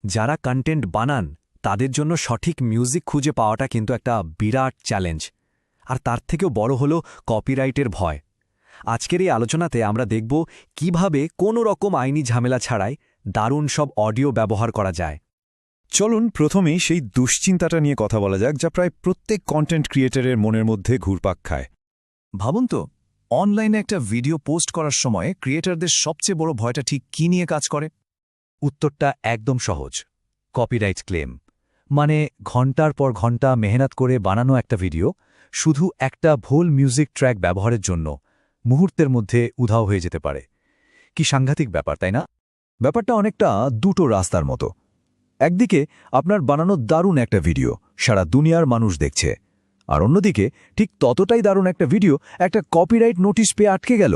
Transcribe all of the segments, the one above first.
যারা কন্টেন্ট বানান তাদের জন্য সঠিক মিউজিক খুঁজে পাওয়াটা কিন্তু একটা বিরাট চ্যালেঞ্জ, আর তার থেকেও বড় হল কপিরাইটের ভয়। আজকের এই আলোচনাতে আমরা দেখব কিভাবে কোনো রকম আইনি ঝামেলা ছাড়াই দারুণ সব অডিও ব্যবহার করা যায়। চলুন প্রথমেই সেই দুশ্চিন্তাটা নিয়ে কথা বলা যাক, যা প্রায় প্রত্যেক কন্টেন্ট ক্রিয়েটরের মনের মধ্যে ঘুরপাক খায়। ভাবুন তো, অনলাইনে একটা ভিডিও পোস্ট করার সময় ক্রিয়েটরদের সবচেয়ে বড় ভয়টা ঠিক কী নিয়ে কাজ করে? উত্তরটা একদম সহজ, কপিরাইট ক্লেম। মানে ঘন্টার পর ঘন্টা মেহনত করে বানানো একটা ভিডিও শুধু একটা ভুল মিউজিক ট্র্যাক ব্যবহারের জন্য মুহূর্তের মধ্যে উধাও হয়ে যেতে পারে। কি সাংঘাতিক ব্যাপার, তাই না? ব্যাপারটা অনেকটা দুটো রাস্তার মতো। একদিকে আপনার বানানো দারুণ একটা ভিডিও সারা দুনিয়ার মানুষ দেখছে, আর অন্যদিকে ঠিক ততটাই দারুণ একটা ভিডিও একটা কপিরাইট নোটিশ পেয়ে আটকে গেল।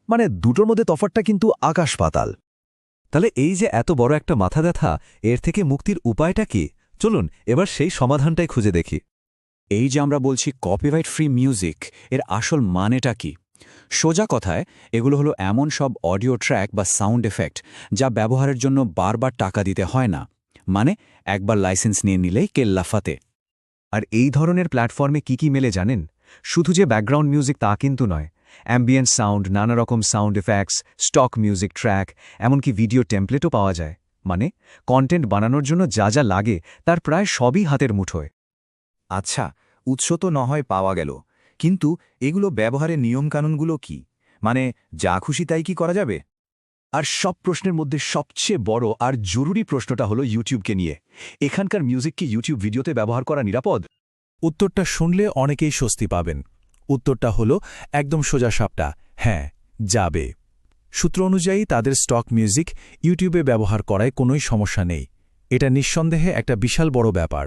মানে দুটোর মধ্যে তফাৎটা কিন্তু আকাশ পাতাল। তাহলে এই যে এত বড় একটা মাথা ব্যথা, এর থেকে মুক্তির উপায়টা কি? চলুন এবার সেই সমাধানটাই খুঁজে দেখি। এই যে আমরা বলছি কপিরাইট ফ্রি মিউজিক, এর আসল মানেটা কি? সোজা কথায় এগুলো হলো এমন সব অডিও ট্র্যাক বা সাউন্ড এফেক্ট যা ব্যবহারের জন্য বারবার টাকা দিতে হয় না। মানে একবার লাইসেন্স নিয়ে নিলেই কেল্লাফাতে। আর এই ধরনের প্ল্যাটফর্মে কি মেলে জানেন? শুধু যে ব্যাকগ্রাউন্ড মিউজিক তা কিন্তু নয়, অ্যাম্বিয়েন্ট সাউন্ড, নানা রকম sound effects, stock music track, এমনকি ভিডিও টেমপ্লেটও পাওয়া যায়। মানে কন্টেন্ট বানানোর জন্য যা যা লাগে তার প্রায় সবই হাতের মুঠোয়। আচ্ছা, উৎস তো নহয় পাওয়া গেল, কিন্তু এগুলো ব্যবহারের নিয়মকানুনগুলো কি? মানে যা খুশি তাই কি করা যাবে? আর সব প্রশ্নের মধ্যে সবচেয়ে বড় আর জরুরি প্রশ্নটা হলো ইউটিউবকে নিয়ে। এখানকার মিউজিক কি ইউটিউব ভিডিওতে ব্যবহার করা নিরাপদ? উত্তরটা শুনলে অনেকেই স্বস্তি পাবেন। উত্তরটা হলো একদম সোজাসাপটা, হ্যাঁ, যাবে। সূত্র অনুযায়ী তাদের স্টক মিউজিক ইউটিউবে ব্যবহার করায় কোনোই সমস্যা নেই। এটা নিঃসন্দেহে একটা বিশাল বড় ব্যাপার।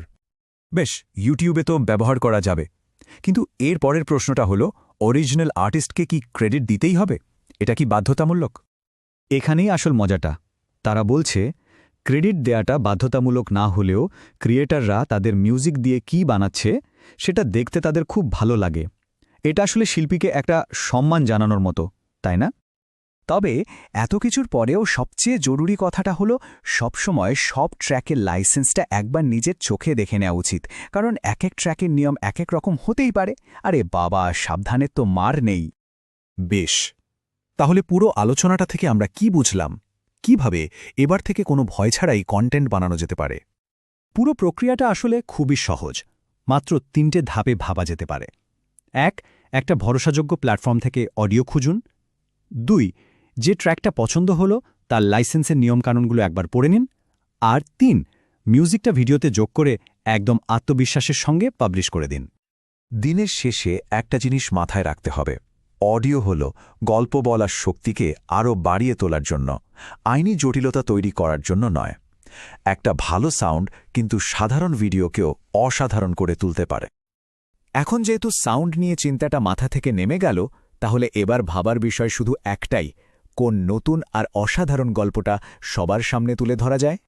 বেশ, ইউটিউবে তো ব্যবহার করা যাবে, কিন্তু এর পরের প্রশ্নটা হলো, অরিজিনাল আর্টিস্টকে কি ক্রেডিট দিতেই হবে? এটা কি বাধ্যতামূলক? এখানেই আসল মজাটা। তারা বলছে ক্রেডিট দেয়াটা বাধ্যতামূলক না হলেও ক্রিয়েটাররা তাদের মিউজিক দিয়ে কি বানাচ্ছে সেটা দেখতে তাদের খুব ভালো লাগে। এটা আসলে শিল্পীকে একটা সম্মান জানানোর মতো, তাই না? তবে এত কিছুর পরেও সবচেয়ে জরুরি কথাটা হলো সবসময় সব ট্র্যাকের লাইসেন্সটা একবার নিজের চোখে দেখে নেওয়া উচিত। কারণ এক এক ট্র্যাকের নিয়ম এক এক রকম হতেই পারে। আরে বাবা, সাবধানের তো মার নেই। বেশ, তাহলে পুরো আলোচনাটা থেকে আমরা কি বুঝলাম? কিভাবে এবার থেকে কোনো ভয় ছাড়াই কন্টেন্ট বানানো যেতে পারে? পুরো প্রক্রিয়াটা আসলে খুবই সহজ। মাত্র 3টে ধাপে ভাবা যেতে পারে। 1. একটা ভরসাযোগ্য প্ল্যাটফর্ম থেকে অডিও খুঁজুন। 2. যে ট্র্যাকটা পছন্দ হলো তার লাইসেন্সের নিয়মকানুনগুলো একবার পড়ে নিন। আর 3. মিউজিকটা ভিডিওতে যোগ করে একদম আত্মবিশ্বাসের সঙ্গে পাবলিশ করে দিন। দিনের শেষে একটা জিনিস মাথায় রাখতে হবে, অডিও হল গল্প বলার শক্তিকে আরও বাড়িয়ে তোলার জন্য, আইনি জটিলতা তৈরি করার জন্য নয়। একটা ভালো সাউন্ড কিন্তু সাধারণ ভিডিওকেও অসাধারণ করে তুলতে পারে। এখন যেহেতু সাউন্ড নিয়ে চিন্তাটা মাথা থেকে নেমে গেল, তাহলে এবার ভাবার বিষয় শুধু একটাই, কোন নতুন আর অসাধারণ গল্পটা সবার সামনে তুলে ধরা যায়।